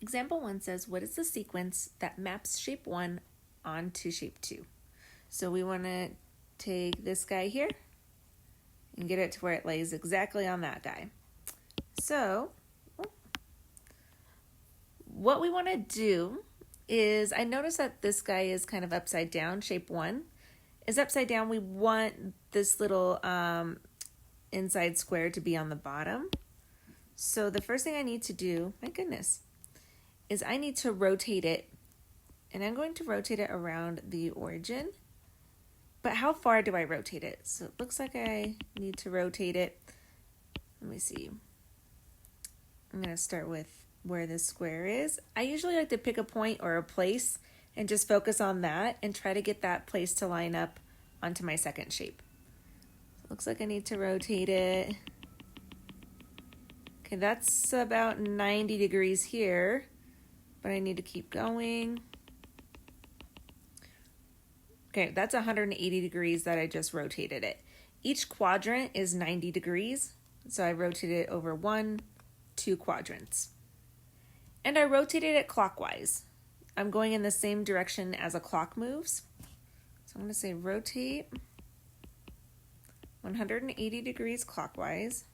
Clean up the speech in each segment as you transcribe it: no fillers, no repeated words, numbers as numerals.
Example 1 says, what is the sequence that maps shape 1 onto shape 2? So we want to take this guy here and get it to where it lays exactly on that guy. So what we want to do is, I notice that this guy is kind of upside down. Shape 1 is upside down. We want this little inside square to be on the bottom. So the first thing I need to do, my goodness, is I need to rotate it, and I'm going to rotate it around the origin. But how far do I rotate it? So it looks like I need to rotate it. Let me see. I'm going to start with where this square is. I usually like to pick a point or a place and just focus on that and try to get that place to line up onto my second shape. So it looks like I need to rotate it. Okay, that's about 90 degrees here, but I need to keep going. Okay, that's 180 degrees that I just rotated it. Each quadrant is 90 degrees, so I rotated it over 1, 2 quadrants. And I rotated it clockwise. I'm going in the same direction as a clock moves. So I'm going to say rotate 180 degrees clockwise.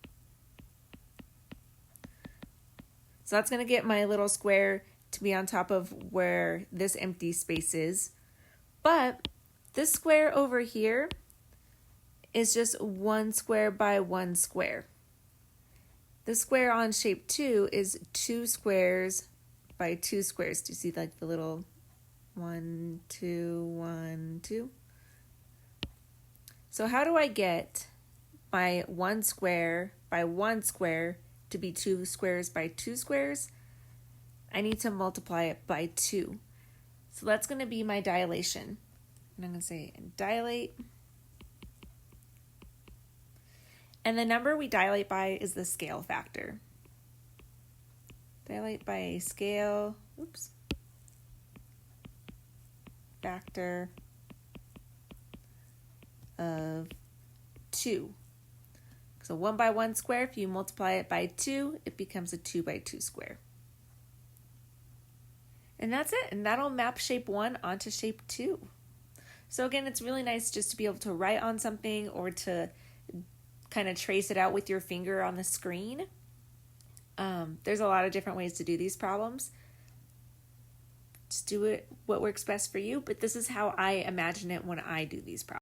So that's going to get my little square to be on top of where this empty space is. But this square over here is just 1 square by 1 square. The square on shape 2 is 2 squares by 2 squares. Do you see like the little 1, 2, 1, 2? So how do I get my 1 square by 1 square to be 2 squares by 2 squares? I need to multiply it by 2. So that's going to be my dilation. And I'm going to say dilate. And the number we dilate by is the scale factor. Dilate by a scale, factor of 2. So 1 by 1 square, if you multiply it by 2, it becomes a 2 by 2 square. And that's it. And that'll map shape 1 onto shape 2. So again, it's really nice just to be able to write on something or to kind of trace it out with your finger on the screen. There's a lot of different ways to do these problems. Just do it what works best for you, but this is how I imagine it when I do these problems.